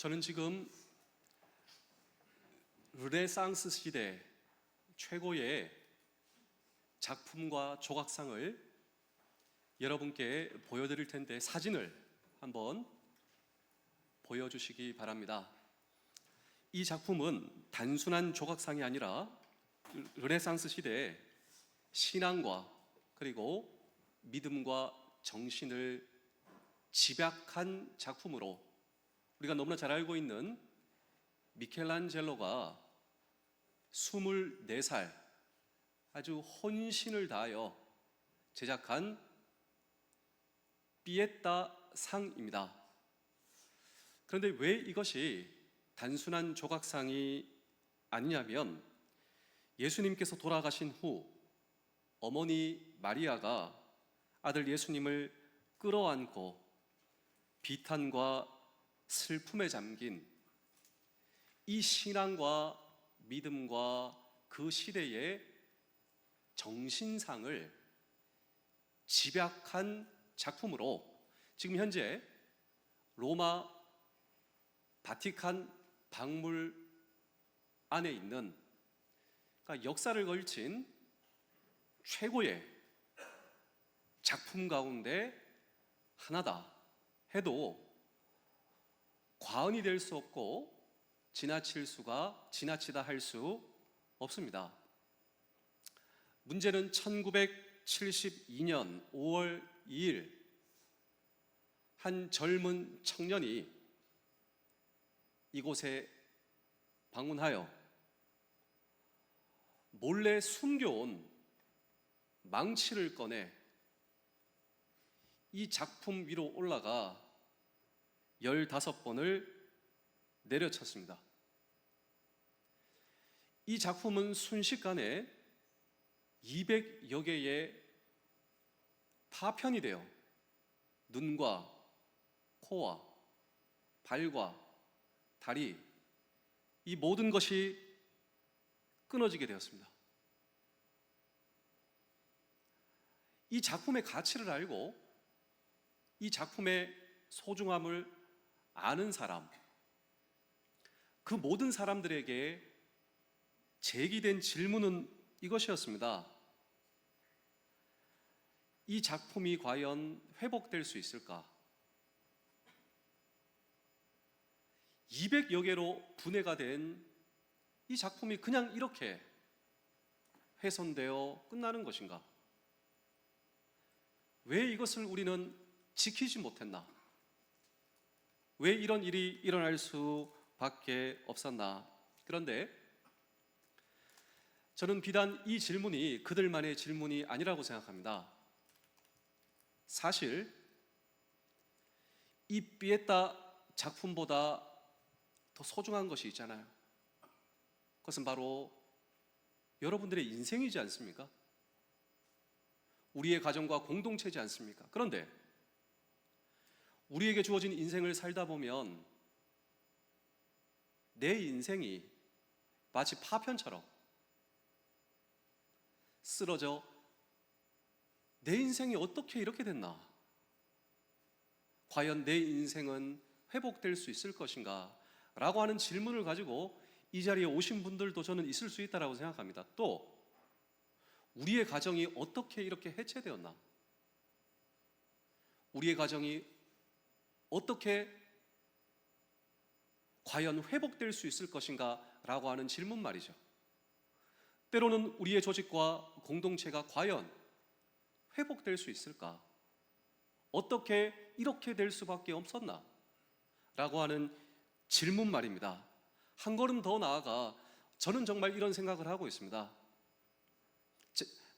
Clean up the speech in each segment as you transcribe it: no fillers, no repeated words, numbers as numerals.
저는 지금 르네상스 시대 최고의 작품과 조각상을 여러분께 보여드릴 텐데 사진을 한번 보여주시기 바랍니다. 이 작품은 단순한 조각상이 아니라 르네상스 시대의 신앙과 그리고 믿음과 정신을 집약한 작품으로 우리가 너무나 잘 알고 있는 미켈란젤로가 24살 아주 혼신을 다하여 제작한 피에타 상입니다. 그런데 왜 이것이 단순한 조각상이 아니냐면 예수님께서 돌아가신 후 어머니 마리아가 아들 예수님을 끌어안고 비탄과 슬픔에 잠긴 이 신앙과 믿음과 그 시대의 정신상을 집약한 작품으로 지금 현재 로마 바티칸 박물 안에 있는, 그러니까 역사를 걸친 최고의 작품 가운데 하나다 해도 과언이 될 수 없고 지나치다 할 수 없습니다. 문제는 1972년 5월 2일 한 젊은 청년이 이곳에 방문하여 몰래 숨겨온 망치를 꺼내 이 작품 위로 올라가 15번을 내려쳤습니다. 이 작품은 순식간에 200여 개의 파편이 되어 눈과 코와 발과 다리, 이 모든 것이 끊어지게 되었습니다. 이 작품의 가치를 알고 이 작품의 소중함을 아는 사람, 그 모든 사람들에게 제기된 질문은 이것이었습니다. 이 작품이 과연 회복될 수 있을까? 200여 개로 분해가 된 이 작품이 그냥 이렇게 훼손되어 끝나는 것인가? 왜 이것을 우리는 지키지 못했나? 왜 이런 일이 일어날 수밖에 없었나? 그런데 저는 비단 이 질문이 그들만의 질문이 아니라고 생각합니다. 사실 이 피에타 작품보다 더 소중한 것이 있잖아요. 그것은 바로 여러분들의 인생이지 않습니까? 우리의 가정과 공동체지 않습니까? 그런데 우리에게 주어진 인생을 살다 보면 내 인생이 마치 파편처럼 쓰러져 내 인생이 어떻게 이렇게 됐나? 과연 내 인생은 회복될 수 있을 것인가? 라고 하는 질문을 가지고 이 자리에 오신 분들도 저는 있을 수 있다고 생각합니다. 또 우리의 가정이 어떻게 이렇게 해체되었나? 우리의 가정이 어떻게 과연 회복될 수 있을 것인가? 라고 하는 질문 말이죠. 때로는 우리의 조직과 공동체가 과연 회복될 수 있을까? 어떻게 이렇게 될 수밖에 없었나? 라고 하는 질문 말입니다. 한 걸음 더 나아가 저는 정말 이런 생각을 하고 있습니다.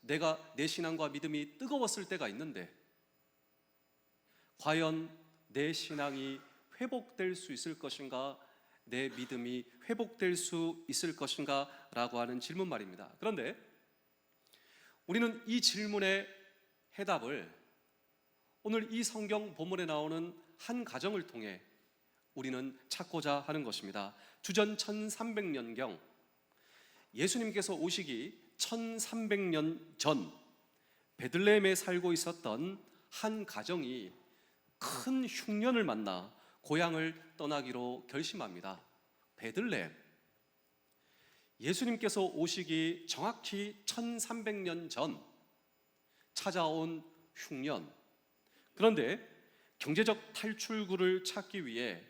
내가 내 신앙과 믿음이 뜨거웠을 때가 있는데 과연 내 신앙이 회복될 수 있을 것인가? 내 믿음이 회복될 수 있을 것인가? 라고 하는 질문 말입니다. 그런데 우리는 이 질문의 해답을 오늘 이 성경 본문에 나오는 한 가정을 통해 우리는 찾고자 하는 것입니다. 주전 1300년경 예수님께서 오시기 1300년 전 베들레헴에 살고 있었던 한 가정이 큰 흉년을 만나 고향을 떠나기로 결심합니다. 베들레헴. 예수님께서 오시기 정확히 1300년 전 찾아온 흉년. 그런데 경제적 탈출구를 찾기 위해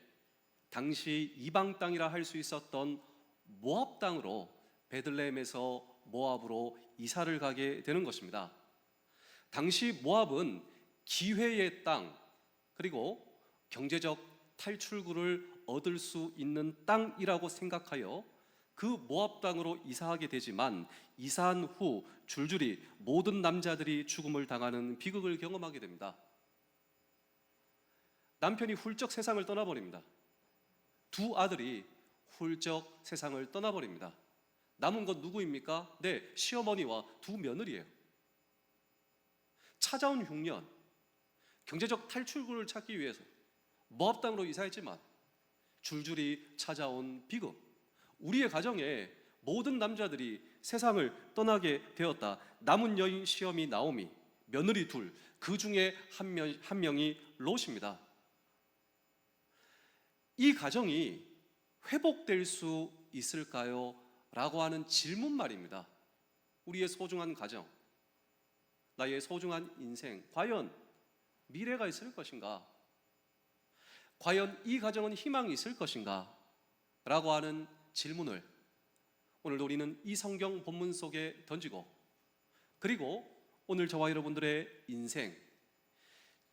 당시 이방 땅이라 할 수 있었던 모압 땅으로 베들레헴에서 모압으로 이사를 가게 되는 것입니다. 당시 모압은 기회의 땅, 그리고 경제적 탈출구를 얻을 수 있는 땅이라고 생각하여 그 모압 땅으로 이사하게 되지만, 이사한 후 줄줄이 모든 남자들이 죽음을 당하는 비극을 경험하게 됩니다. 남편이 훌쩍 세상을 떠나버립니다. 두 아들이 훌쩍 세상을 떠나버립니다. 남은 건 누구입니까? 네, 시어머니와 두 며느리예요. 찾아온 흉년, 경제적 탈출구를 찾기 위해서 모압 땅으로 이사했지만 줄줄이 찾아온 비극. 우리의 가정에 모든 남자들이 세상을 떠나게 되었다. 남은 여인 시어미 나오미, 며느리 둘, 그 중에 한 명이 롯입니다. 이 가정이 회복될 수 있을까요? 라고 하는 질문 말입니다. 우리의 소중한 가정, 나의 소중한 인생, 과연 미래가 있을 것인가? 과연 이 가정은 희망이 있을 것인가? 라고 하는 질문을 오늘도 우리는 이 성경 본문 속에 던지고, 그리고 오늘 저와 여러분들의 인생,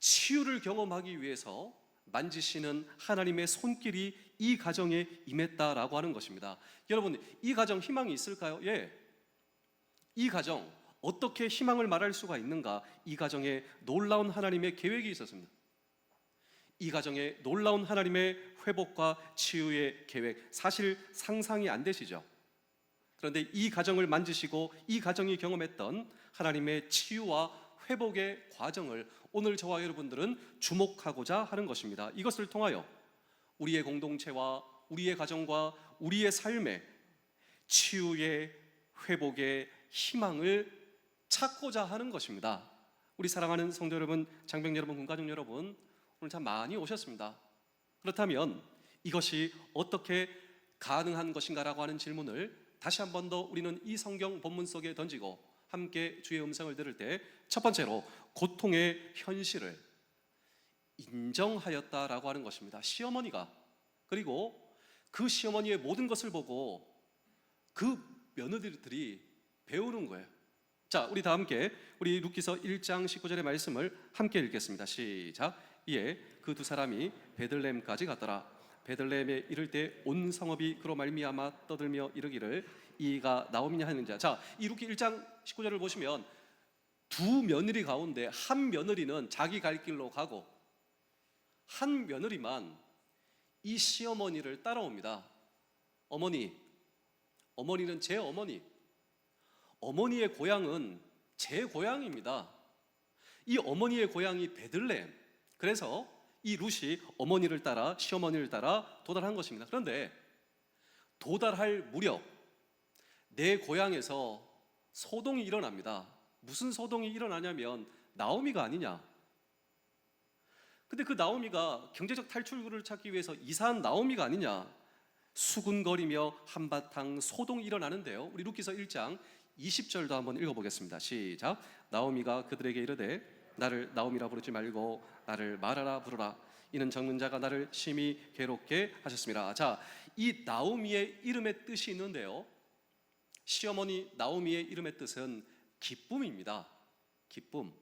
치유를 경험하기 위해서 만지시는 하나님의 손길이 이 가정에 임했다라고 하는 것입니다. 여러분, 이 가정 희망이 있을까요? 예. 이 가정 어떻게 희망을 말할 수가 있는가? 이 가정에 놀라운 하나님의 계획이 있었습니다. 이 가정에 놀라운 하나님의 회복과 치유의 계획, 사실 상상이 안 되시죠? 그런데 이 가정을 만지시고 이 가정이 경험했던 하나님의 치유와 회복의 과정을 오늘 저와 여러분들은 주목하고자 하는 것입니다. 이것을 통하여 우리의 공동체와 우리의 가정과 우리의 삶에 치유의 회복의 희망을 찾고자 하는 것입니다. 우리 사랑하는 성도 여러분, 장병 여러분, 군가족 여러분, 오늘 참 많이 오셨습니다. 그렇다면 이것이 어떻게 가능한 것인가라고 하는 질문을 다시 한 번 더 우리는 이 성경 본문 속에 던지고 함께 주의 음성을 들을 때, 첫 번째로 고통의 현실을 인정하였다라고 하는 것입니다. 시어머니가, 그리고 그 시어머니의 모든 것을 보고 그 며느리들이 배우는 거예요. 자, 우리 다 함께 우리 룻기서 1장 19절의 말씀을 함께 읽겠습니다. 시작. 이에 그 두 사람이 베들레헴까지 갔더라. 베들레헴에 이를 때 온 성읍이 그로 말미암아 떠들며 이르기를 이가 나오미냐 하는 자. 자, 이 룻기 1장 19절을 보시면 두 며느리 가운데 한 며느리는 자기 갈 길로 가고 한 며느리만 이 시어머니를 따라옵니다. 어머니는 제 어머니, 어머니의 고향은 제 고향입니다. 이 어머니의 고향이 베들레헴. 그래서 이 룻이 어머니를 따라, 시어머니를 따라 도달한 것입니다. 그런데 도달할 무렵 내 고향에서 소동이 일어납니다. 무슨 소동이 일어나냐면 나오미가 아니냐. 근데 그 나오미가 경제적 탈출구를 찾기 위해서 이사한 나오미가 아니냐. 수군거리며 한바탕 소동이 일어나는데요. 우리 룻기서 1장 20절도 한번 읽어보겠습니다. 시작. 나오미가 그들에게 이르되 나를 나오미라 부르지 말고 나를 마라라 부르라. 이는 적는 자가 나를 심히 괴롭게 하셨습니다. 자, 이 나오미의 이름의 뜻이 있는데요. 시어머니 나오미의 이름의 뜻은 기쁨입니다. 기쁨.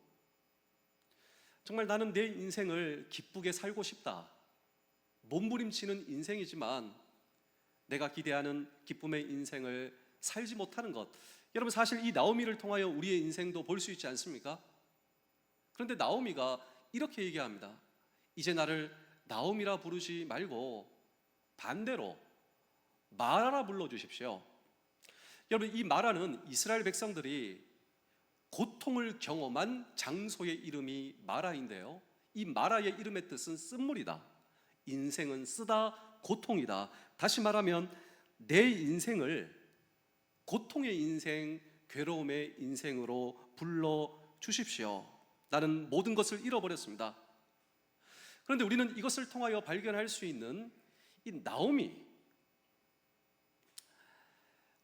정말 나는 내 인생을 기쁘게 살고 싶다. 몸부림치는 인생이지만 내가 기대하는 기쁨의 인생을 살지 못하는 것. 여러분, 사실 이 나오미를 통하여 우리의 인생도 볼 수 있지 않습니까? 그런데 나오미가 이렇게 얘기합니다. 이제 나를 나오미라 부르지 말고 반대로 마라라 불러주십시오. 여러분, 이 마라는 이스라엘 백성들이 고통을 경험한 장소의 이름이 마라인데요. 이 마라의 이름의 뜻은 쓴물이다. 인생은 쓰다, 고통이다. 다시 말하면 내 인생을 고통의 인생, 괴로움의 인생으로 불러주십시오. 나는 모든 것을 잃어버렸습니다. 그런데 우리는 이것을 통하여 발견할 수 있는 이 나오미,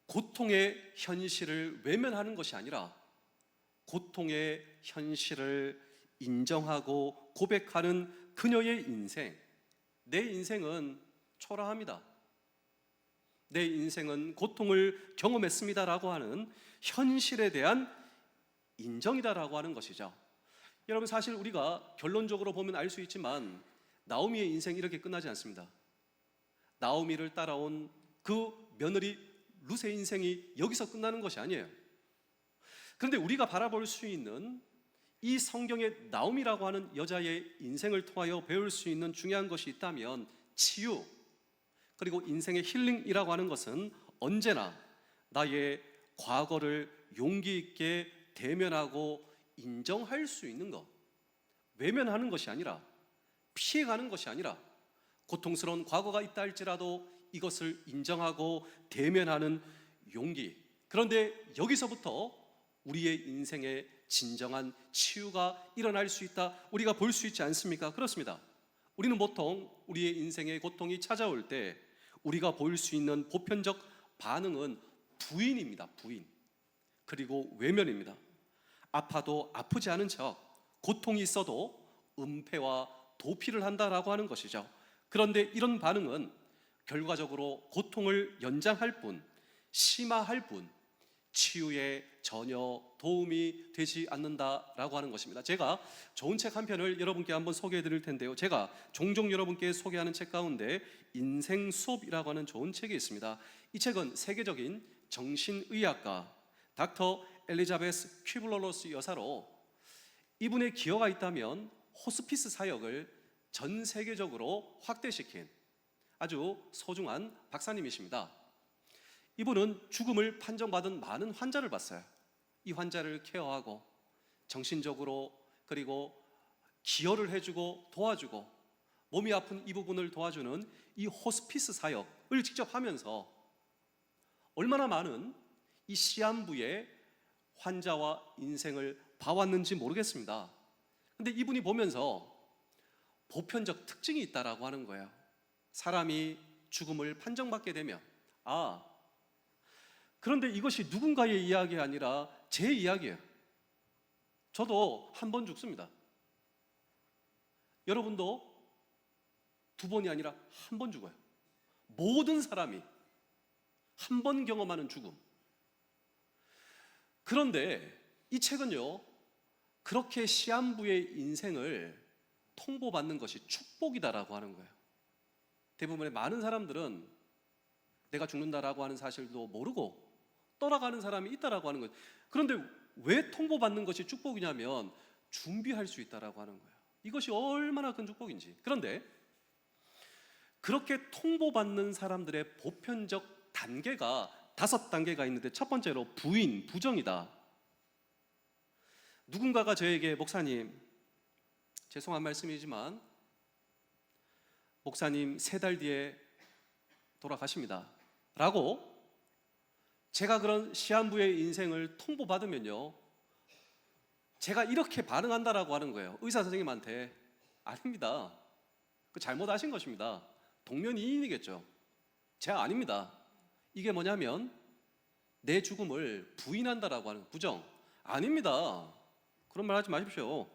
고통의 현실을 외면하는 것이 아니라 고통의 현실을 인정하고 고백하는 그녀의 인생. 내 인생은 초라합니다. 내 인생은 고통을 경험했습니다라고 하는 현실에 대한 인정이다라고 하는 것이죠. 여러분, 사실 우리가 결론적으로 보면 알 수 있지만 나오미의 인생이 이렇게 끝나지 않습니다. 나오미를 따라온 그 며느리 룻의 인생이 여기서 끝나는 것이 아니에요. 그런데 우리가 바라볼 수 있는 이 성경의 나오미라고 하는 여자의 인생을 통하여 배울 수 있는 중요한 것이 있다면 치유, 그리고 인생의 힐링이라고 하는 것은 언제나 나의 과거를 용기 있게 대면하고 인정할 수 있는 것, 외면하는 것이 아니라, 피해가는 것이 아니라, 고통스러운 과거가 있다 할지라도 이것을 인정하고 대면하는 용기. 그런데 여기서부터 우리의 인생에 진정한 치유가 일어날 수 있다, 우리가 볼 수 있지 않습니까? 그렇습니다. 우리는 보통 우리의 인생의 고통이 찾아올 때 우리가 보일 수 있는 보편적 반응은 부인입니다. 부인. 그리고 외면입니다. 아파도 아프지 않은 척, 고통이 있어도 은폐와 도피를 한다라고 하는 것이죠. 그런데 이런 반응은 결과적으로 고통을 연장할 뿐, 심화할 뿐, 치유에 전혀 도움이 되지 않는다라고 하는 것입니다. 제가 좋은 책 한 편을 여러분께 한번 소개해 드릴 텐데요. 제가 종종 여러분께 소개하는 책 가운데 인생 수업이라고 하는 좋은 책이 있습니다. 이 책은 세계적인 정신의학가 닥터 엘리자베스 퀴블러로스 여사로, 이분의 기여가 있다면 호스피스 사역을 전 세계적으로 확대시킨 아주 소중한 박사님이십니다. 이분은 죽음을 판정받은 많은 환자를 봤어요. 이 환자를 케어하고 정신적으로, 그리고 기여를 해주고 도와주고 몸이 아픈 이 부분을 도와주는 이 호스피스 사역을 직접 하면서 얼마나 많은 이 시한부의 환자와 인생을 봐왔는지 모르겠습니다. 근데 이분이 보면서 보편적 특징이 있다라고 하는 거예요. 사람이 죽음을 판정받게 되면, 그런데 이것이 누군가의 이야기가 아니라 제 이야기예요. 저도 한 번 죽습니다. 여러분도 두 번이 아니라 한 번 죽어요. 모든 사람이 한 번 경험하는 죽음. 그런데 이 책은요, 그렇게 시한부의 인생을 통보받는 것이 축복이다라고 하는 거예요. 대부분의 많은 사람들은 내가 죽는다라고 하는 사실도 모르고 떠나가는 사람이 있다라고 하는 거예요. 그런데 왜 통보받는 것이 축복이냐면 준비할 수 있다라고 하는 거예요. 이것이 얼마나 큰 축복인지. 그런데 그렇게 통보받는 사람들의 보편적 단계가 5단계가 있는데, 첫 번째로 부인, 부정이다. 누군가가 저에게, 목사님, 죄송한 말씀이지만 목사님 3달 뒤에 돌아가십니다 라고 제가 그런 시한부의 인생을 통보받으면요, 제가 이렇게 반응한다라고 하는 거예요. 의사 선생님한테. 아닙니다. 그 잘못하신 것입니다. 동면이인이겠죠. 제가 아닙니다. 이게 뭐냐면 내 죽음을 부인한다라고 하는, 부정. 아닙니다. 그런 말 하지 마십시오.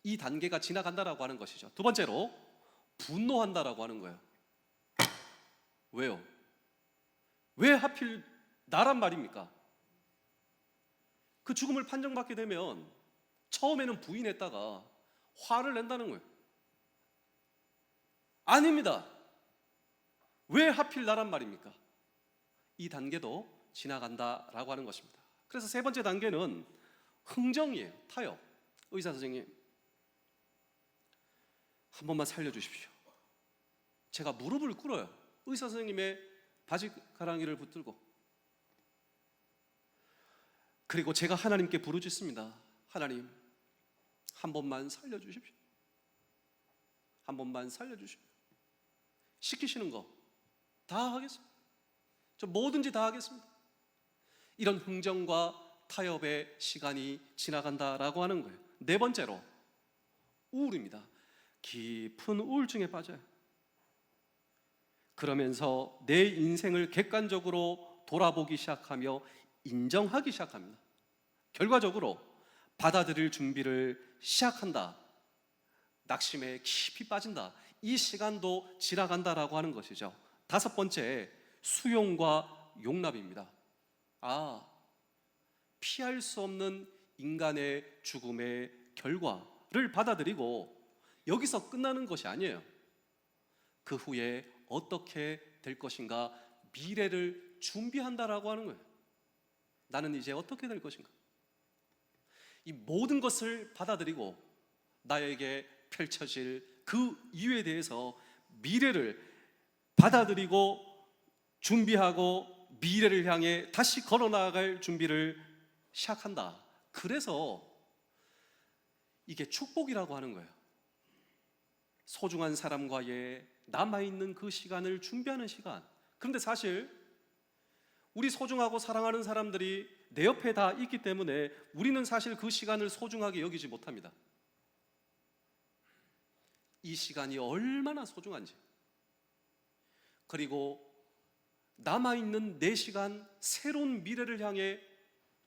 이 단계가 지나간다라고 하는 것이죠. 두 번째로 분노한다라고 하는 거예요. 왜요? 왜 하필 나란 말입니까? 그 죽음을 판정받게 되면 처음에는 부인했다가 화를 낸다는 거예요. 아닙니다. 왜 하필 나란 말입니까? 이 단계도 지나간다라고 하는 것입니다. 그래서 3번째 단계는 흥정이에요. 타협. 의사 선생님, 한 번만 살려주십시오. 제가 무릎을 꿇어요. 의사 선생님의 바지 가랑이를 붙들고. 그리고 제가 하나님께 부르짖습니다. 하나님, 한 번만 살려주십시오. 한 번만 살려주십시오. 시키시는 거 다 하겠습니다. 저 뭐든지 다 하겠습니다. 이런 흥정과 타협의 시간이 지나간다라고 하는 거예요. 4번째로 우울입니다. 깊은 우울증에 빠져요. 그러면서 내 인생을 객관적으로 돌아보기 시작하며 인정하기 시작합니다. 결과적으로 받아들일 준비를 시작한다. 낙심에 깊이 빠진다. 이 시간도 지나간다라고 하는 것이죠. 다섯 번째, 수용과 용납입니다. 피할 수 없는 인간의 죽음의 결과를 받아들이고 여기서 끝나는 것이 아니에요. 그 후에 어떻게 될 것인가, 미래를 준비한다라고 하는 거예요. 나는 이제 어떻게 될 것인가. 이 모든 것을 받아들이고 나에게 펼쳐질 그 이유에 대해서 미래를 받아들이고 준비하고 미래를 향해 다시 걸어나갈 준비를 시작한다. 그래서 이게 축복이라고 하는 거예요. 소중한 사람과의 남아있는 그 시간을 준비하는 시간. 그런데 사실 우리 소중하고 사랑하는 사람들이 내 옆에 다 있기 때문에 우리는 사실 그 시간을 소중하게 여기지 못합니다. 이 시간이 얼마나 소중한지, 그리고 남아있는 내 시간, 새로운 미래를 향해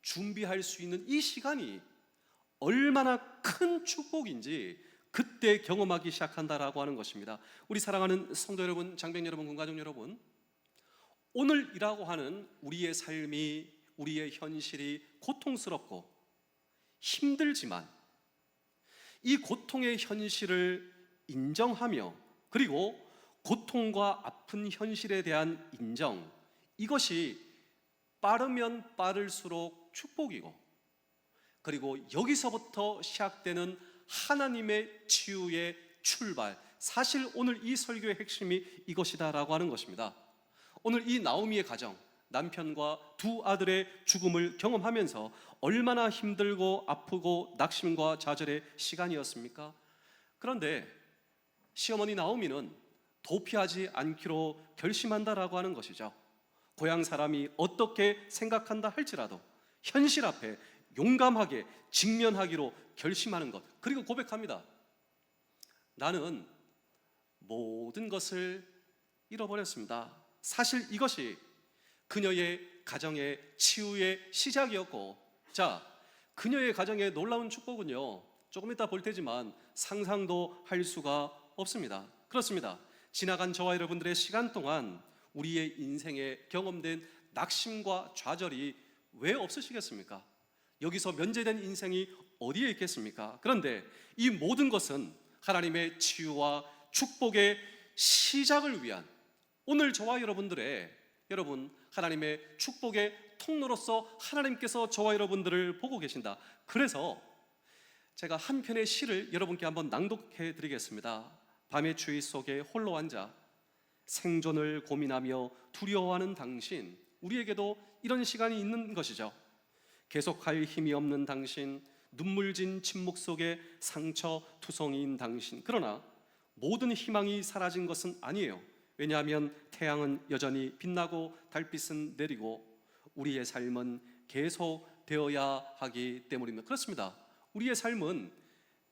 준비할 수 있는 이 시간이 얼마나 큰 축복인지 그때 경험하기 시작한다라고 하는 것입니다. 우리 사랑하는 성도 여러분, 장병 여러분, 군가족 여러분, 오늘이라고 하는 우리의 삶이, 우리의 현실이 고통스럽고 힘들지만 이 고통의 현실을 인정하며, 그리고 고통과 아픈 현실에 대한 인정, 이것이 빠르면 빠를수록 축복이고, 그리고 여기서부터 시작되는 하나님의 치유의 출발, 사실 오늘 이 설교의 핵심이 이것이다라고 하는 것입니다. 오늘 이 나오미의 가정, 남편과 두 아들의 죽음을 경험하면서 얼마나 힘들고 아프고 낙심과 좌절의 시간이었습니까? 그런데 시어머니 나오미는 도피하지 않기로 결심한다라고 하는 것이죠. 고향 사람이 어떻게 생각한다 할지라도 현실 앞에 용감하게 직면하기로 결심하는 것, 그리고 고백합니다. 나는 모든 것을 잃어버렸습니다. 사실 이것이 그녀의 가정의 치유의 시작이었고, 그녀의 가정의 놀라운 축복은요, 조금 이따 볼 테지만 상상도 할 수가 없습니다. 그렇습니다. 지나간 저와 여러분들의 시간 동안 우리의 인생에 경험된 낙심과 좌절이 왜 없으시겠습니까? 여기서 면제된 인생이 어디에 있겠습니까? 그런데 이 모든 것은 하나님의 치유와 축복의 시작을 위한, 오늘 저와 여러분들의 하나님의 축복의 통로로서 하나님께서 저와 여러분들을 보고 계신다. 그래서 제가 한 편의 시를 여러분께 한번 낭독해 드리겠습니다. 밤의 추위 속에 홀로 앉아 생존을 고민하며 두려워하는 당신, 우리에게도 이런 시간이 있는 것이죠. 계속할 힘이 없는 당신, 눈물진 침묵 속에 상처투성이인 당신, 그러나 모든 희망이 사라진 것은 아니에요. 왜냐하면 태양은 여전히 빛나고 달빛은 내리고 우리의 삶은 계속 되어야 하기 때문입니다. 그렇습니다. 우리의 삶은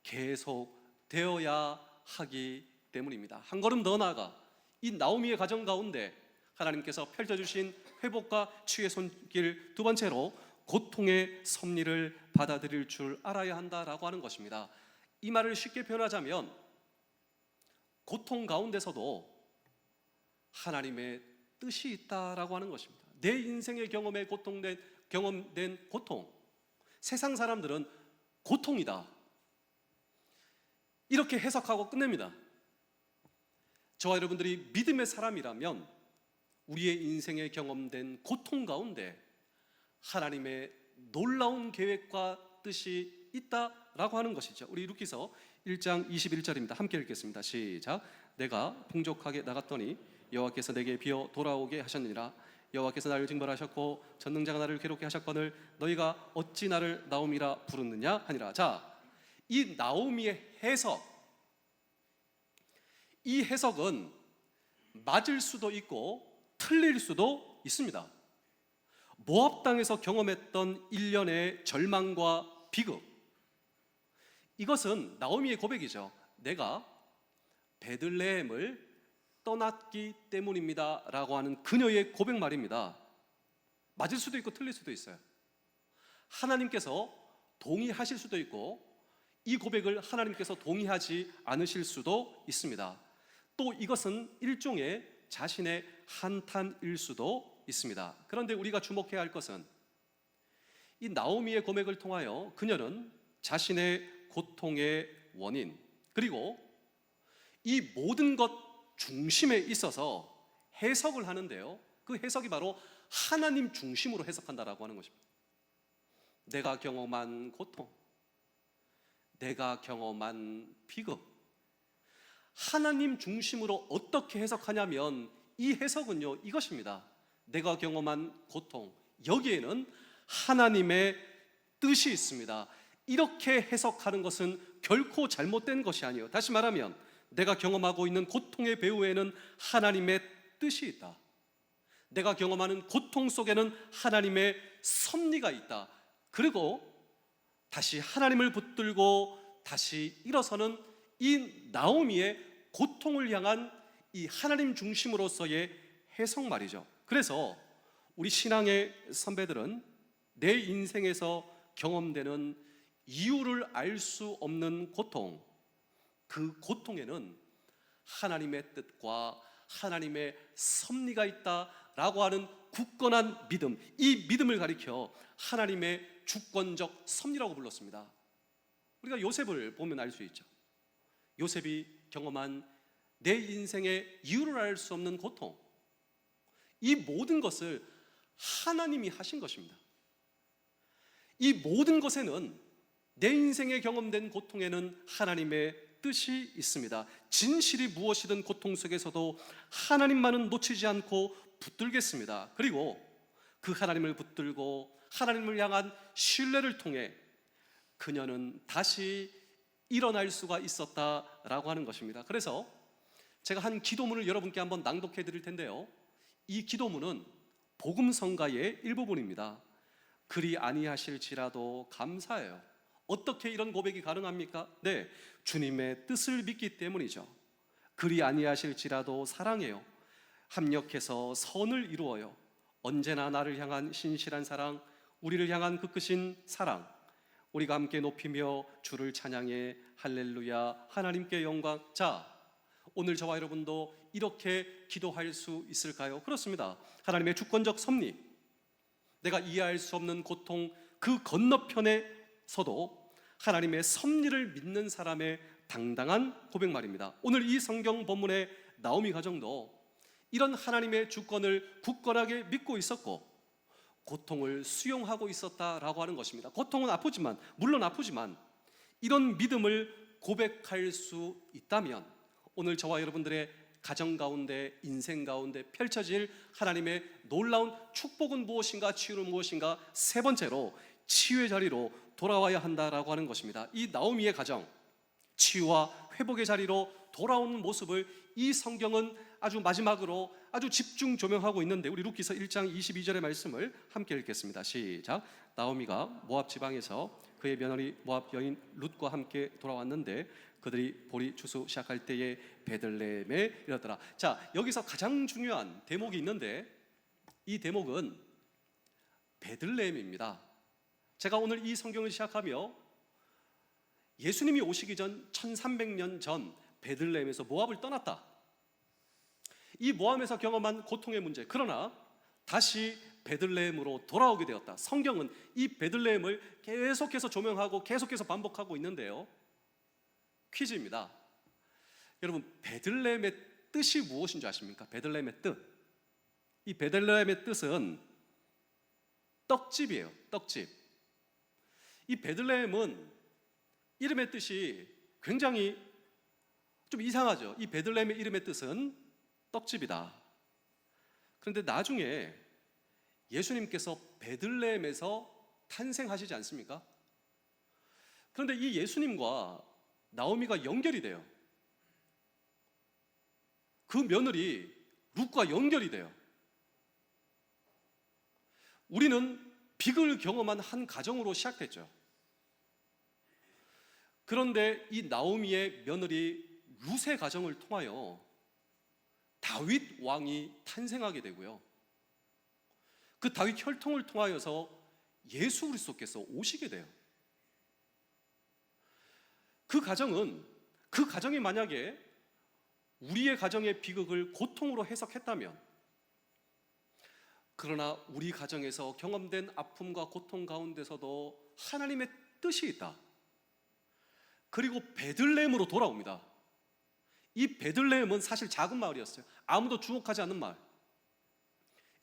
계속 되어야 하기 때문입니다. 한 걸음 더 나아가 이 나오미의 가정 가운데 하나님께서 펼쳐주신 회복과 치유의 손길, 두 번째로 고통의 섭리를 받아들일 줄 알아야 한다라고 하는 것입니다. 이 말을 쉽게 표현하자면 고통 가운데서도 하나님의 뜻이 있다라고 하는 것입니다. 내 인생의 경험된 고통, 세상 사람들은 고통이다 이렇게 해석하고 끝냅니다. 저와 여러분들이 믿음의 사람이라면 우리의 인생에 경험된 고통 가운데 하나님의 놀라운 계획과 뜻이 있다라고 하는 것이죠. 우리 루키서 1장 21절입니다. 함께 읽겠습니다. 시작. 내가 풍족하게 나갔더니 여호와께서 내게 비어 돌아오게 하셨느니라. 여호와께서 나를 징벌하셨고 전능자가 나를 괴롭게 하셨거늘 너희가 어찌 나를 나오미라 부르느냐 하니라. 이 나오미의 해석, 이 해석은 맞을 수도 있고 틀릴 수도 있습니다. 모압 땅에서 경험했던 일련의 절망과 비극, 이것은 나오미의 고백이죠. 내가 베들레헴을 떠났기 때문입니다 라고 하는 그녀의 고백 말입니다. 맞을 수도 있고 틀릴 수도 있어요. 하나님께서 동의하실 수도 있고 이 고백을 하나님께서 동의하지 않으실 수도 있습니다. 또 이것은 일종의 자신의 한탄일 수도 있습니다. 그런데 우리가 주목해야 할 것은 이 나오미의 고백을 통하여 그녀는 자신의 고통의 원인, 그리고 이 모든 것 중심에 있어서 해석을 하는데요, 그 해석이 바로 하나님 중심으로 해석한다라고 하는 것입니다. 내가 경험한 고통, 내가 경험한 비극, 하나님 중심으로 어떻게 해석하냐면 이 해석은요 이것입니다. 내가 경험한 고통, 여기에는 하나님의 뜻이 있습니다. 이렇게 해석하는 것은 결코 잘못된 것이 아니에요. 다시 말하면 내가 경험하고 있는 고통의 배후에는 하나님의 뜻이 있다. 내가 경험하는 고통 속에는 하나님의 섭리가 있다. 그리고 다시 하나님을 붙들고 다시 일어서는 이 나오미의 고통을 향한 이 하나님 중심으로서의 해석 말이죠. 그래서 우리 신앙의 선배들은 내 인생에서 경험되는 이유를 알 수 없는 고통, 그 고통에는 하나님의 뜻과 하나님의 섭리가 있다라고 하는 굳건한 믿음, 이 믿음을 가리켜 하나님의 주권적 섭리라고 불렀습니다. 우리가 요셉을 보면 알 수 있죠. 요셉이 경험한 내 인생의 이유를 알 수 없는 고통, 이 모든 것을 하나님이 하신 것입니다. 이 모든 것에는, 내 인생에 경험된 고통에는 하나님의 뜻이 있습니다. 진실이 무엇이든 고통 속에서도 하나님만은 놓치지 않고 붙들겠습니다. 그리고 그 하나님을 붙들고 하나님을 향한 신뢰를 통해 그녀는 다시 일어날 수가 있었다라고 하는 것입니다. 그래서 제가 한 기도문을 여러분께 한번 낭독해 드릴 텐데요, 이 기도문은 복음성가의 일부분입니다. 그리 아니하실지라도 감사해요. 어떻게 이런 고백이 가능합니까? 네, 주님의 뜻을 믿기 때문이죠. 그리 아니하실지라도 사랑해요. 합력해서 선을 이루어요. 언제나 나를 향한 신실한 사랑, 우리를 향한 그 크신 사랑, 우리가 함께 높이며 주를 찬양해. 할렐루야, 하나님께 영광. 자, 오늘 저와 여러분도 이렇게 기도할 수 있을까요? 그렇습니다. 하나님의 주권적 섭리, 내가 이해할 수 없는 고통 그 건너편에서도 하나님의 섭리를 믿는 사람의 당당한 고백 말입니다. 오늘 이 성경 본문의 나오미 가정도 이런 하나님의 주권을 굳건하게 믿고 있었고 고통을 수용하고 있었다라고 하는 것입니다. 고통은 아프지만, 물론 아프지만 이런 믿음을 고백할 수 있다면 오늘 저와 여러분들의 가정 가운데, 인생 가운데 펼쳐질 하나님의 놀라운 축복은 무엇인가, 치유는 무엇인가, 세 번째로 치유의 자리로 돌아와야 한다라고 하는 것입니다. 이 나오미의 가정, 치유와 회복의 자리로 돌아오는 모습을 이 성경은 아주 마지막으로 아주 집중 조명하고 있는데, 우리 룻기서 1장 22절의 말씀을 함께 읽겠습니다. 시작. 나오미가 모압 지방에서 그의 며느리 모압 여인 룻과 함께 돌아왔는데 그들이 보리 추수 시작할 때에 베들레헴에 이르더라. 자, 여기서 가장 중요한 대목이 있는데 이 대목은 베들레헴입니다. 제가 오늘 이 성경을 시작하며 예수님이 오시기 전 1300년 전 베들레헴에서 모압을 떠났다, 이 모압에서 경험한 고통의 문제, 그러나 다시 베들레헴으로 돌아오게 되었다. 성경은 이 베들레헴을 계속해서 조명하고 계속해서 반복하고 있는데요, 퀴즈입니다. 여러분, 베들레헴의 뜻이 무엇인 줄 아십니까? 베들레헴의 뜻. 이 베들레헴의 뜻은 떡집이에요. 떡집. 이 베들레헴은 이름의 뜻이 굉장히 좀 이상하죠. 이 베들레헴의 이름의 뜻은 떡집이다. 그런데 나중에 예수님께서 베들레헴에서 탄생하시지 않습니까? 그런데 이 예수님과 나오미가 연결이 돼요. 그 며느리 룻과 연결이 돼요. 우리는 비극을 경험한 한 가정으로 시작됐죠. 그런데 이 나오미의 며느리 룻의 가정을 통하여 다윗 왕이 탄생하게 되고요. 그 다윗 혈통을 통하여서 예수 그리스도께서 오시게 돼요. 그 가정이 만약에 우리의 가정의 비극을 고통으로 해석했다면, 그러나 우리 가정에서 경험된 아픔과 고통 가운데서도 하나님의 뜻이 있다. 그리고 베들레헴으로 돌아옵니다. 이 베들레헴은 사실 작은 마을이었어요. 아무도 주목하지 않는 마을.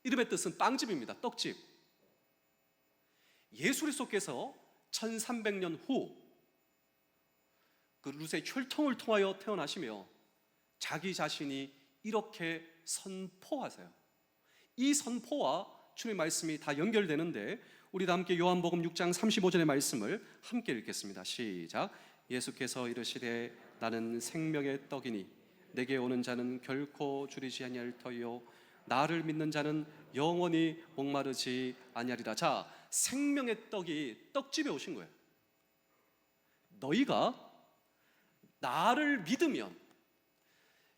이름의 뜻은 빵집입니다. 떡집. 예수 그리스도께서 1300년 후 그 룻의 혈통을 통하여 태어나시며 자기 자신이 이렇게 선포하세요. 이 선포와 주님의 말씀이 다 연결되는데, 우리 다 함께 요한복음 6장 35절의 말씀을 함께 읽겠습니다. 시작. 예수께서 이르시되 나는 생명의 떡이니 내게 오는 자는 결코 줄이지 아니할 터이요 나를 믿는 자는 영원히 목마르지 아니하리라. 자, 생명의 떡이 떡집에 오신 거예요. 너희가 나를 믿으면,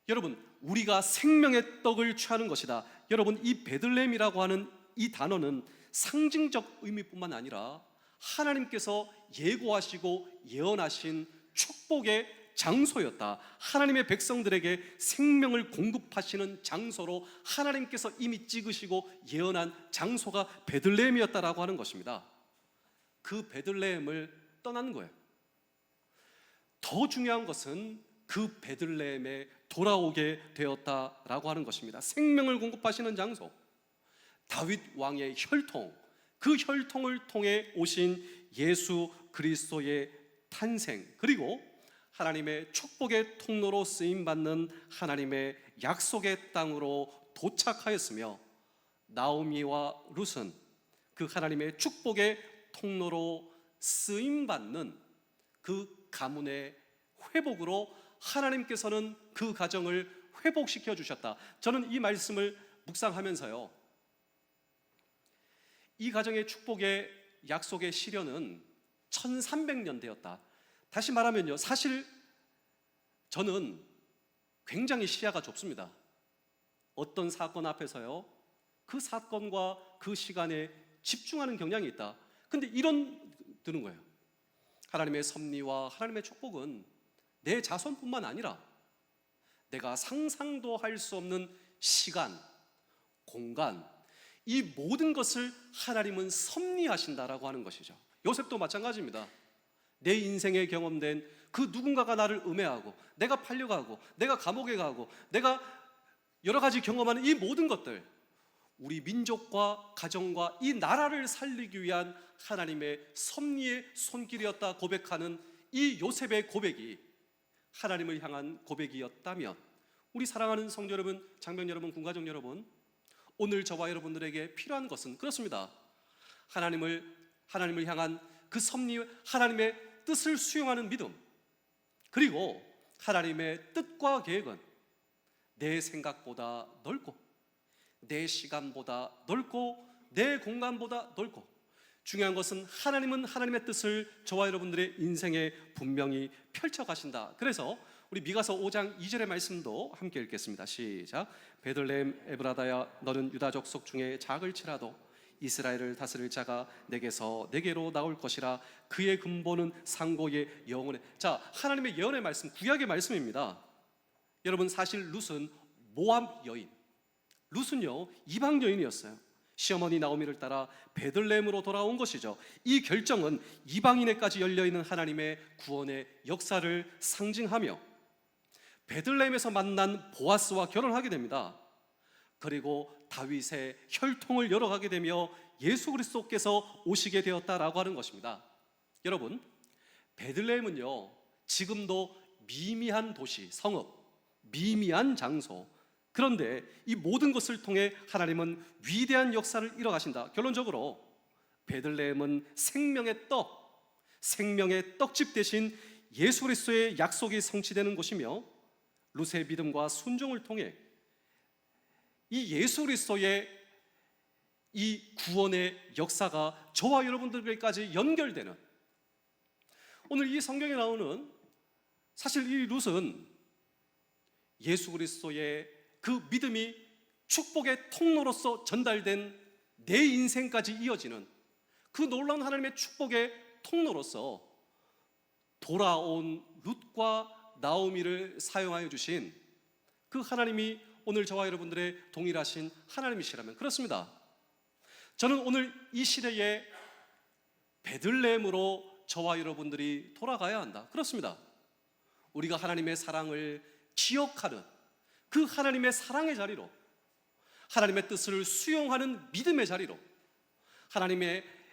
여러분, 우리가 생명의 떡을 취하는 것이다. 여러분, 이 베들레헴이라고 하는 이 단어는 상징적 의미뿐만 아니라 하나님께서 예고하시고 예언하신 축복의 장소였다. 하나님의 백성들에게 생명을 공급하시는 장소로 하나님께서 이미 찍으시고 예언한 장소가 베들레헴이었다라고 하는 것입니다. 그 베들레헴을 떠나는 거예요. 더 중요한 것은 그 베들레헴에 돌아오게 되었다라고 하는 것입니다. 생명을 공급하시는 장소, 다윗 왕의 혈통, 그 혈통을 통해 오신 예수 그리스도의 탄생, 그리고 하나님의 축복의 통로로 쓰임받는 하나님의 약속의 땅으로 도착하였으며, 나오미와 룻은 그 하나님의 축복의 통로로 쓰임받는 그 가문의 회복으로 하나님께서는 그 가정을 회복시켜 주셨다. 저는 이 말씀을 묵상하면서요, 이 가정의 축복의 약속의 시련은 1300년 되었다. 다시 말하면요, 사실 저는 굉장히 시야가 좁습니다. 어떤 사건 앞에서요, 그 사건과 그 시간에 집중하는 경향이 있다. 근데 이런 드는 거예요. 하나님의 섭리와 하나님의 축복은 내 자손뿐만 아니라 내가 상상도 할 수 없는 시간, 공간, 이 모든 것을 하나님은 섭리하신다라고 하는 것이죠. 요셉도 마찬가지입니다. 내 인생에 경험된 그 누군가가 나를 음해하고, 내가 팔려가고, 내가 감옥에 가고, 내가 여러 가지 경험하는 이 모든 것들, 우리 민족과 가정과 이 나라를 살리기 위한 하나님의 섭리의 손길이었다 고백하는 이 요셉의 고백이 하나님을 향한 고백이었다면, 우리 사랑하는 성도 여러분, 장병 여러분, 군가족 여러분, 오늘 저와 여러분들에게 필요한 것은 그렇습니다. 하나님을 향한 그 섭리, 하나님의 뜻을 수용하는 믿음, 그리고 하나님의 뜻과 계획은 내 생각보다 넓고, 내 시간보다 넓고, 내 공간보다 넓고, 중요한 것은 하나님은 하나님의 뜻을 저와 여러분들의 인생에 분명히 펼쳐가신다. 그래서 우리 미가서 5장 2절의 말씀도 함께 읽겠습니다. 시작. 베들레헴 에브라다야, 너는 유다 족속 중에 작을지라도 이스라엘을 다스릴 자가 내게로 나올 것이라. 그의 근본은 상고의 영원에. 자, 하나님의 예언의 말씀, 구약의 말씀입니다. 여러분, 사실 룻은 모압 여인, 룻은요 이방 여인이었어요. 시어머니 나오미를 따라 베들레헴으로 돌아온 것이죠. 이 결정은 이방인에까지 열려있는 하나님의 구원의 역사를 상징하며 베들레헴에서 만난 보아스와 결혼하게 됩니다. 그리고 다윗의 혈통을 열어가게 되며 예수 그리스도께서 오시게 되었다라고 하는 것입니다. 여러분, 베들레헴은요 지금도 미미한 도시, 성읍, 미미한 장소, 그런데 이 모든 것을 통해 하나님은 위대한 역사를 이뤄가신다. 결론적으로 베들레헴은 생명의 떡집 대신 예수 그리스도의 약속이 성취되는 곳이며, 룻의 믿음과 순종을 통해 이 예수 그리스도의 이 구원의 역사가 저와 여러분들에게까지 연결되는, 오늘 이 성경에 나오는, 사실 이 룻은 예수 그리스도의 그 믿음이 축복의 통로로서 전달된 내 인생까지 이어지는 그 놀라운 하나님의 축복의 통로로서 돌아온 룻과 나오미를 사용하여 주신 그 하나님이 오늘 저와 여러분들의 동일하신 하나님이시라면, 그렇습니다. 저는 오늘 이 시대에 베들레헴으로 저와 여러분들이 돌아가야 한다. 그렇습니다. 우리가 하나님의 사랑을 기억하는 그 하나님의 사랑의 자리로, 하나님의 뜻을 수용하는 믿음의 자리로,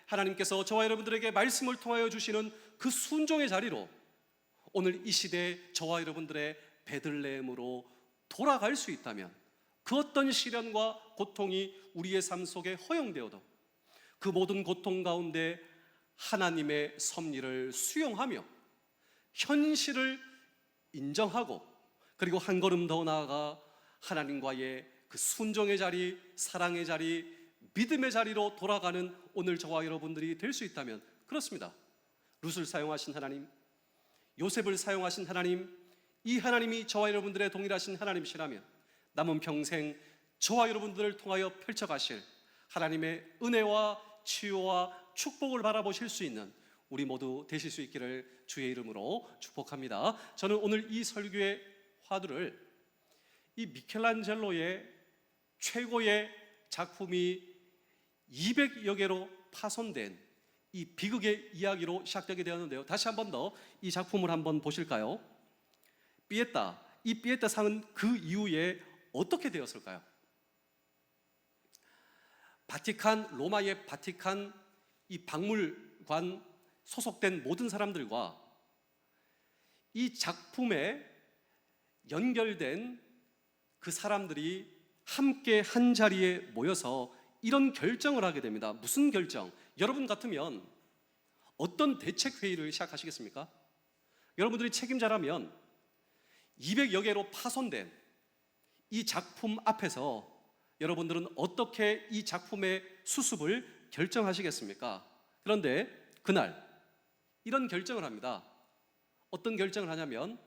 하나님께서 저와 여러분들에게 말씀을 통하여 주시는 그 순종의 자리로 오늘 이 시대에 저와 여러분들의 베들레헴으로 돌아갈 수 있다면, 그 어떤 시련과 고통이 우리의 삶 속에 허용되어도 그 모든 고통 가운데 하나님의 섭리를 수용하며 현실을 인정하고, 그리고 한 걸음 더 나아가 하나님과의 그 순종의 자리, 사랑의 자리, 믿음의 자리로 돌아가는 오늘 저와 여러분들이 될 수 있다면, 그렇습니다. 룻을 사용하신 하나님, 요셉을 사용하신 하나님, 이 하나님이 저와 여러분들의 동일하신 하나님이시라면 남은 평생 저와 여러분들을 통하여 펼쳐가실 하나님의 은혜와 치유와 축복을 바라보실 수 있는 우리 모두 되실 수 있기를 주의 이름으로 축복합니다. 저는 오늘 이 설교의 화두를 이 미켈란젤로의 최고의 작품이 200여 개로 파손된 이 비극의 이야기로 시작되게 되었는데요, 다시 한 번 더 이 작품을 한번 보실까요? 피에타, 이 피에타 상은 그 이후에 어떻게 되었을까요? 로마의 바티칸 이 박물관 소속된 모든 사람들과 이 작품에 연결된 그 사람들이 함께 한 자리에 모여서 이런 결정을 하게 됩니다. 무슨 결정? 여러분 같으면 어떤 대책회의를 시작하시겠습니까? 여러분들이 책임자라면 200여 개로 파손된 이 작품 앞에서 여러분들은 어떻게 이 작품의 수습을 결정하시겠습니까? 그런데 그날 이런 결정을 합니다. 어떤 결정을 하냐면,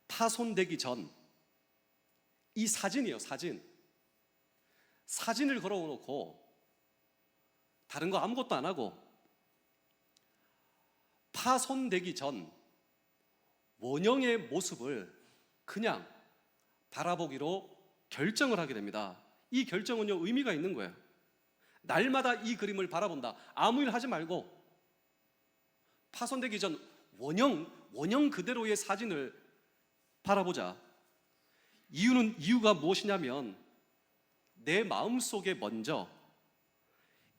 파손되기 전 이 사진이에요. 사진을 걸어놓고 다른 거 아무것도 안 하고 파손되기 전 원형의 모습을 그냥 바라보기로 결정을 하게 됩니다. 이 결정은요, 의미가 있는 거예요. 날마다 이 그림을 바라본다. 아무 일 하지 말고 파손되기 전 원형 그대로의 사진을 바라보자. 이유가 무엇이냐면, 내 마음속에 먼저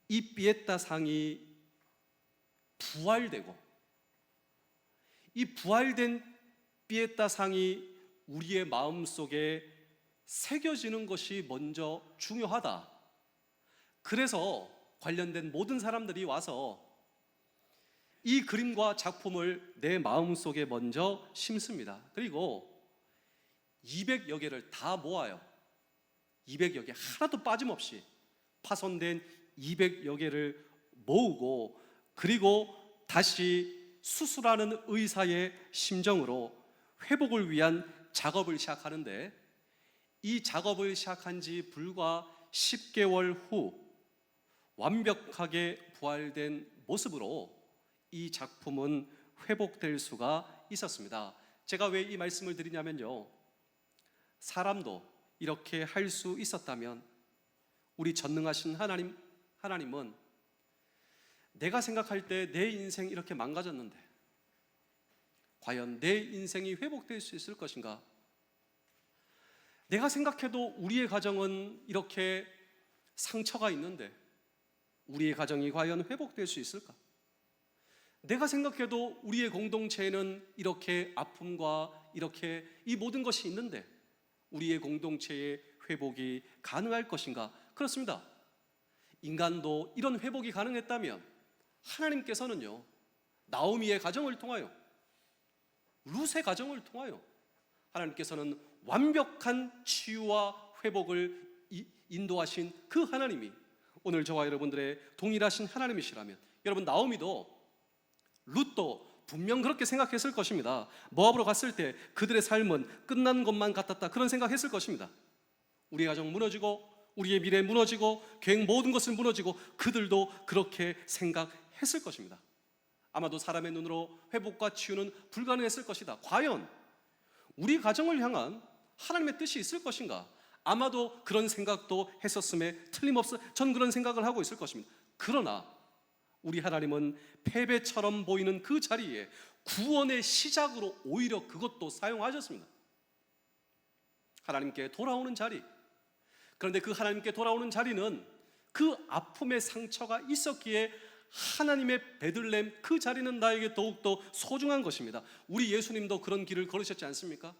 이 피에타 상이 부활되고, 이 부활된 피에타 상이 우리의 마음속에 새겨지는 것이 먼저 중요하다. 그래서 관련된 모든 사람들이 와서 이 그림과 작품을 내 마음속에 먼저 심습니다. 그리고 200여 개를 다 모아요. 200여 개 하나도 빠짐없이 파손된 200여 개를 모으고, 그리고 다시 수술하는 의사의 심정으로 회복을 위한 작업을 시작하는데, 이 작업을 시작한 지 불과 10개월 후 완벽하게 부활된 모습으로 이 작품은 회복될 수가 있었습니다. 제가 왜 이 말씀을 드리냐면요, 사람도 이렇게 할 수 있었다면 우리 전능하신 하나님은 내가 생각할 때 내 인생 이렇게 망가졌는데 과연 내 인생이 회복될 수 있을 것인가? 내가 생각해도 우리의 가정은 이렇게 상처가 있는데 우리의 가정이 과연 회복될 수 있을까? 내가 생각해도 우리의 공동체에는 이렇게 아픔과 이렇게 이 모든 것이 있는데 우리의 공동체의 회복이 가능할 것인가? 그렇습니다. 인간도 이런 회복이 가능했다면 하나님께서는요, 나오미의 가정을 통하여, 룻의 가정을 통하여 하나님께서는 완벽한 치유와 회복을 인도하신 그 하나님이 오늘 저와 여러분들의 동일하신 하나님이시라면, 여러분, 나오미도 룻도 분명 그렇게 생각했을 것입니다. 모압으로 갔을 때 그들의 삶은 끝난 것만 같았다, 그런 생각했을 것입니다. 우리의 가정 무너지고 우리의 미래 무너지고 계획 모든 것을 무너지고 그들도 그렇게 생각했을 것입니다. 아마도 사람의 눈으로 회복과 치유는 불가능했을 것이다. 과연 우리 가정을 향한 하나님의 뜻이 있을 것인가? 아마도 그런 생각도 했었음에 틀림없어 전 그런 생각을 하고 있을 것입니다. 그러나 우리 하나님은 패배처럼 보이는 그 자리에 구원의 시작으로 오히려 그것도 사용하셨습니다. 하나님께 돌아오는 자리. 그런데 그 하나님께 돌아오는 자리는 그 아픔의 상처가 있었기에 하나님의 베들레헴, 그 자리는 나에게 더욱더 소중한 것입니다. 우리 예수님도 그런 길을 걸으셨지 않습니까?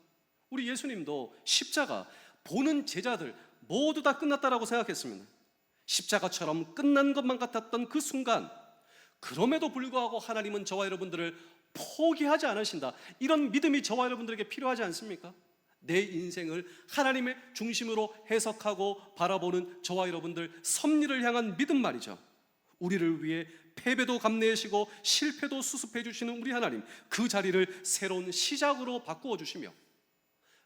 우리 예수님도 십자가 보는 제자들 모두 다 끝났다라고 생각했습니다. 십자가처럼 끝난 것만 같았던 그 순간, 그럼에도 불구하고 하나님은 저와 여러분들을 포기하지 않으신다. 이런 믿음이 저와 여러분들에게 필요하지 않습니까? 내 인생을 하나님의 중심으로 해석하고 바라보는 저와 여러분들, 섭리를 향한 믿음 말이죠. 우리를 위해 패배도 감내하시고 실패도 수습해 주시는 우리 하나님, 그 자리를 새로운 시작으로 바꾸어 주시며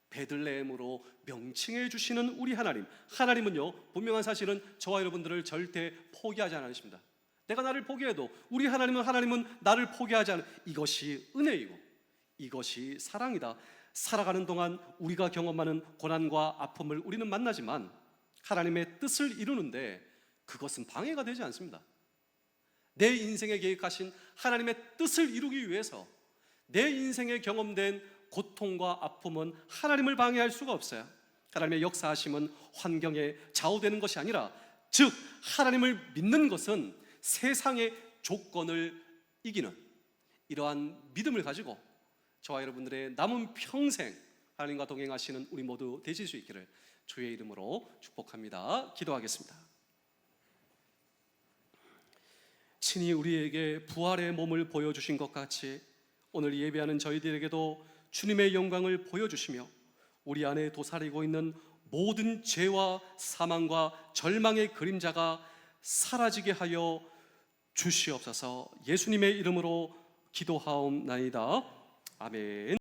베들레헴으로 명칭해 주시는 우리 하나님, 하나님은요, 분명한 사실은 저와 여러분들을 절대 포기하지 않으십니다. 내가 나를 포기해도 우리 하나님은 나를 포기하지 않은, 이것이 은혜이고 이것이 사랑이다. 살아가는 동안 우리가 경험하는 고난과 아픔을 우리는 만나지만 하나님의 뜻을 이루는데 그것은 방해가 되지 않습니다. 내 인생에 계획하신 하나님의 뜻을 이루기 위해서 내 인생에 경험된 고통과 아픔은 하나님을 방해할 수가 없어요. 하나님의 역사하심은 환경에 좌우되는 것이 아니라, 즉 하나님을 믿는 것은 세상의 조건을 이기는 이러한 믿음을 가지고 저와 여러분들의 남은 평생 하나님과 동행하시는 우리 모두 되실 수 있기를 주의 이름으로 축복합니다. 기도하겠습니다. 친히 우리에게 부활의 몸을 보여주신 것 같이 오늘 예배하는 저희들에게도 주님의 영광을 보여주시며 우리 안에 도사리고 있는 모든 죄와 사망과 절망의 그림자가 사라지게 하여 주시옵소서. 예수님의 이름으로 기도하옵나이다. 아멘.